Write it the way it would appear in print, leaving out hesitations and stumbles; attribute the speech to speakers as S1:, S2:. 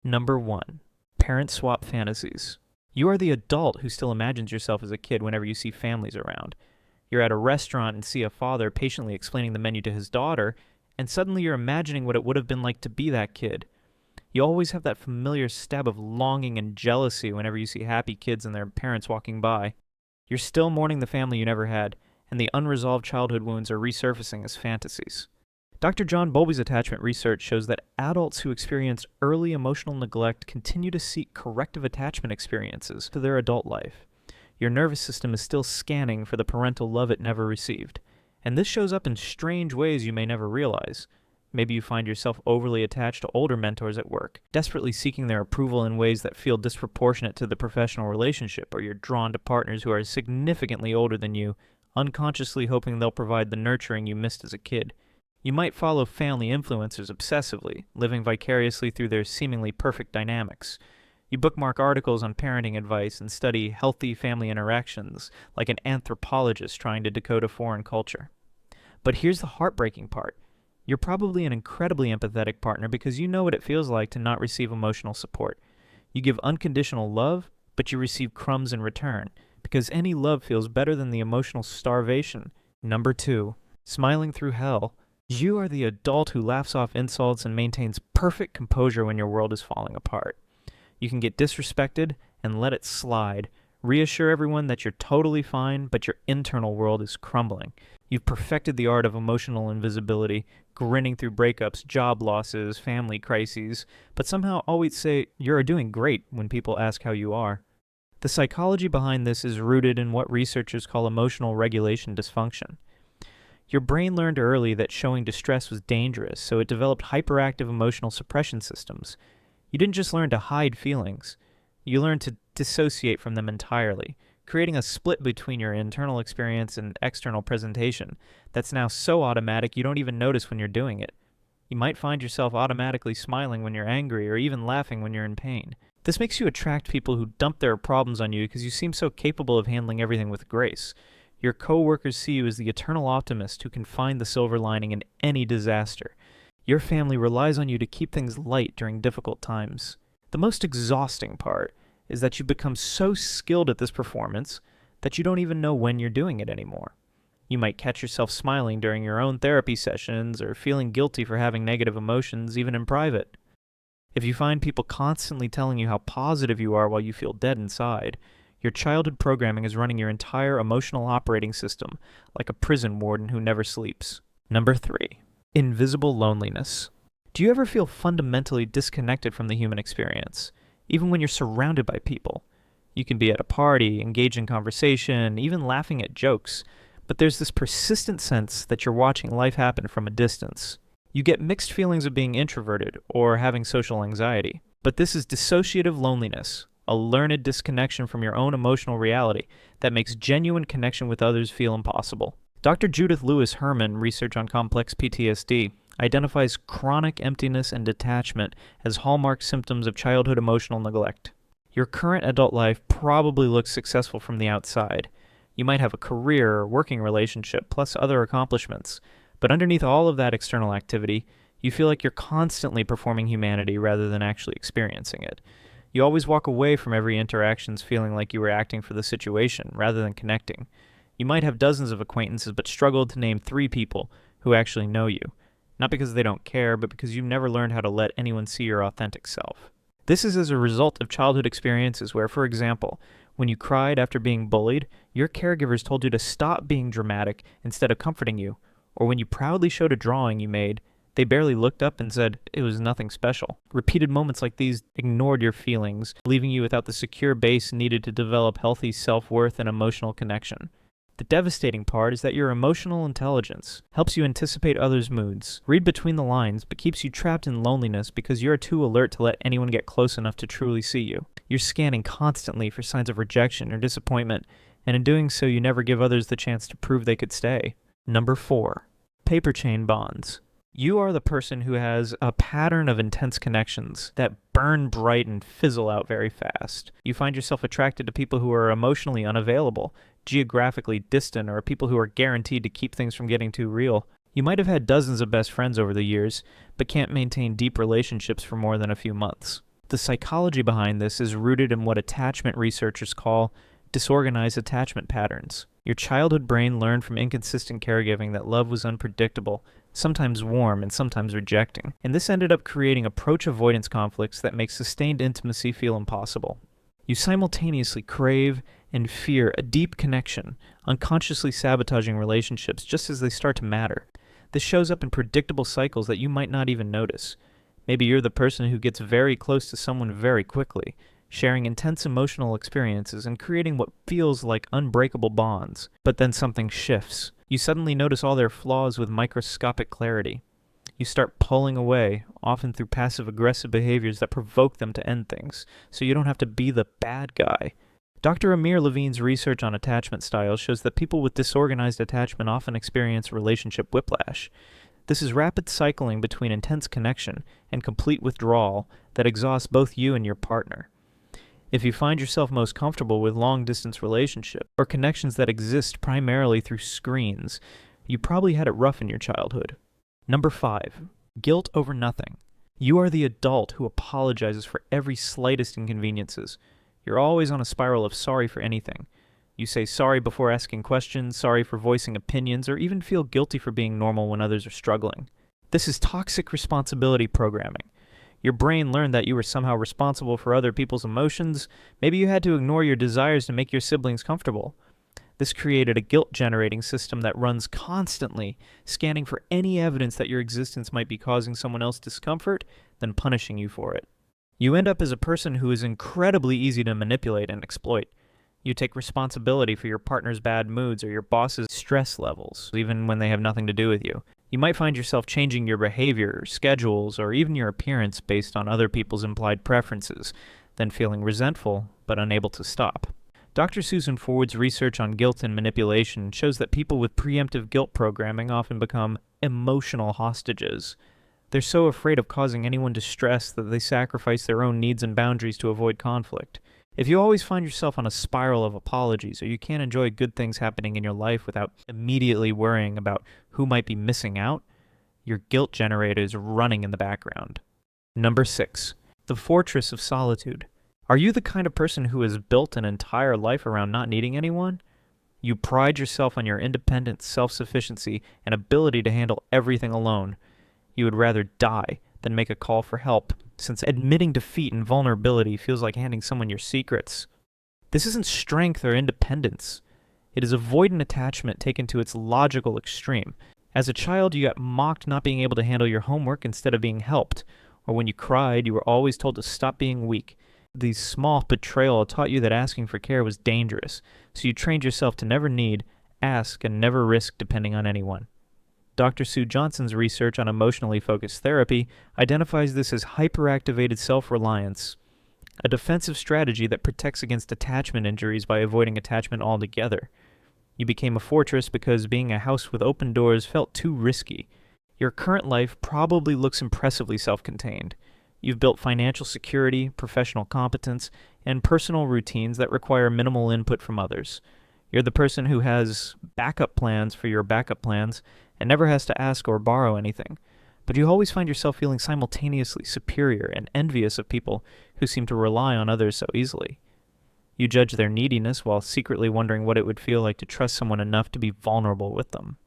S1: Number 1. Parent swap fantasies. You are the adult who still imagines yourself as a kid whenever you see families around. You're at a restaurant and see a father patiently explaining the menu to his daughter, and suddenly you're imagining what it would have been like to be that kid. You always have that familiar stab of longing and jealousy whenever you see happy kids and their parents walking by. You're still mourning the family you never had, and the unresolved childhood wounds are resurfacing as fantasies. Dr. John Bowlby's attachment research shows that adults who experienced early emotional neglect continue to seek corrective attachment experiences to their adult life. Your nervous system is still scanning for the parental love it never received, and this shows up in strange ways you may never realize. Maybe you find yourself overly attached to older mentors at work, desperately seeking their approval in ways that feel disproportionate to the professional relationship, or you're drawn to partners who are significantly older than you, unconsciously hoping they'll provide the nurturing you missed as a kid. You might follow family influencers obsessively, living vicariously through their seemingly perfect dynamics. You bookmark articles on parenting advice and study healthy family interactions like an anthropologist trying to decode a foreign culture. But here's the heartbreaking part. You're probably an incredibly empathetic partner because you know what it feels like to not receive emotional support. You give unconditional love, but you receive crumbs in return, because any love feels better than the emotional starvation. Number 2. Smiling through hell. You are the adult who laughs off insults and maintains perfect composure when your world is falling apart. You can get disrespected and let it slide. Reassure everyone that you're totally fine, but your internal world is crumbling. You've perfected the art of emotional invisibility, grinning through breakups, job losses, family crises, but somehow always say you're doing great when people ask how you are. The psychology behind this is rooted in what researchers call emotional regulation dysfunction. Your brain learned early that showing distress was dangerous, so it developed hyperactive emotional suppression systems. You didn't just learn to hide feelings, you learned to dissociate from them entirely, creating a split between your internal experience and external presentation that's now so automatic you don't even notice when you're doing it. You might find yourself automatically smiling when you're angry or even laughing when you're in pain. This makes you attract people who dump their problems on you because you seem so capable of handling everything with grace. Your co-workers see you as the eternal optimist who can find the silver lining in any disaster. Your family relies on you to keep things light during difficult times. The most exhausting part is that you become so skilled at this performance that you don't even know when you're doing it anymore. You might catch yourself smiling during your own therapy sessions or feeling guilty for having negative emotions even in private. If you find people constantly telling you how positive you are while you feel dead inside, your childhood programming is running your entire emotional operating system like a prison warden who never sleeps. Number 3. Invisible loneliness. Do you ever feel fundamentally disconnected from the human experience, even when you're surrounded by people? You can be at a party, engage in conversation, even laughing at jokes, but there's this persistent sense that you're watching life happen from a distance. You get mixed feelings of being introverted or having social anxiety, but this is dissociative loneliness, a learned disconnection from your own emotional reality that makes genuine connection with others feel impossible. Dr. Judith Lewis Herman, research on complex PTSD, identifies chronic emptiness and detachment as hallmark symptoms of childhood emotional neglect. Your current adult life probably looks successful from the outside. You might have a career or working relationship, plus other accomplishments, but underneath all of that external activity, you feel like you're constantly performing humanity rather than actually experiencing it. You always walk away from every interaction feeling like you were acting for the situation rather than connecting. You might have dozens of acquaintances but struggle to name 3 people who actually know you. Not because they don't care, but because you've never learned how to let anyone see your authentic self. This is as a result of childhood experiences where, for example, when you cried after being bullied, your caregivers told you to stop being dramatic instead of comforting you. Or when you proudly showed a drawing you made, they barely looked up and said it was nothing special. Repeated moments like these ignored your feelings, leaving you without the secure base needed to develop healthy self-worth and emotional connection. The devastating part is that your emotional intelligence helps you anticipate others' moods, read between the lines, but keeps you trapped in loneliness because you're too alert to let anyone get close enough to truly see you. You're scanning constantly for signs of rejection or disappointment, and in doing so you never give others the chance to prove they could stay. Number 4. Paper chain bonds. You are the person who has a pattern of intense connections that burn bright and fizzle out very fast. You find yourself attracted to people who are emotionally unavailable, geographically distant, or people who are guaranteed to keep things from getting too real. You might have had dozens of best friends over the years, but can't maintain deep relationships for more than a few months. The psychology behind this is rooted in what attachment researchers call disorganized attachment patterns. Your childhood brain learned from inconsistent caregiving that love was unpredictable, sometimes warm and sometimes rejecting, and this ended up creating approach avoidance conflicts that make sustained intimacy feel impossible. You simultaneously crave and fear a deep connection, unconsciously sabotaging relationships just as they start to matter. This shows up in predictable cycles that you might not even notice. Maybe you're the person who gets very close to someone very quickly, sharing intense emotional experiences and creating what feels like unbreakable bonds. But then something shifts. You suddenly notice all their flaws with microscopic clarity. You start pulling away, often through passive-aggressive behaviors that provoke them to end things, so you don't have to be the bad guy. Dr. Amir Levine's research on attachment styles shows that people with disorganized attachment often experience relationship whiplash. This is rapid cycling between intense connection and complete withdrawal that exhausts both you and your partner. If you find yourself most comfortable with long-distance relationships or connections that exist primarily through screens, you probably had it rough in your childhood. Number 5. Guilt over nothing. You are the adult who apologizes for every slightest inconveniences. You're always on a spiral of sorry for anything. You say sorry before asking questions, sorry for voicing opinions, or even feel guilty for being normal when others are struggling. This is toxic responsibility programming. Your brain learned that you were somehow responsible for other people's emotions. Maybe you had to ignore your desires to make your siblings comfortable. This created a guilt-generating system that runs constantly, scanning for any evidence that your existence might be causing someone else discomfort, then punishing you for it. You end up as a person who is incredibly easy to manipulate and exploit. You take responsibility for your partner's bad moods or your boss's stress levels, even when they have nothing to do with you. You might find yourself changing your behavior, schedules, or even your appearance based on other people's implied preferences, then feeling resentful but unable to stop. Dr. Susan Forward's research on guilt and manipulation shows that people with preemptive guilt programming often become emotional hostages. They're so afraid of causing anyone distress that they sacrifice their own needs and boundaries to avoid conflict. If you always find yourself on a spiral of apologies, or you can't enjoy good things happening in your life without immediately worrying about who might be missing out, your guilt generator is running in the background. Number 6. The Fortress of Solitude. Are you the kind of person who has built an entire life around not needing anyone? You pride yourself on your independence, self-sufficiency, and ability to handle everything alone. You would rather die than make a call for help, since admitting defeat and vulnerability feels like handing someone your secrets. This isn't strength or independence. It is avoidant attachment taken to its logical extreme. As a child, you got mocked not being able to handle your homework instead of being helped, or when you cried, you were always told to stop being weak. These small betrayal taught you that asking for care was dangerous, so you trained yourself to never need, ask, and never risk depending on anyone. Dr. Sue Johnson's research on emotionally focused therapy identifies this as hyperactivated self-reliance, a defensive strategy that protects against attachment injuries by avoiding attachment altogether. You became a fortress because being a house with open doors felt too risky. Your current life probably looks impressively self-contained. You've built financial security, professional competence, and personal routines that require minimal input from others. You're the person who has backup plans for your backup plans and never has to ask or borrow anything. But you always find yourself feeling simultaneously superior and envious of people who seem to rely on others so easily. You judge their neediness while secretly wondering what it would feel like to trust someone enough to be vulnerable with them.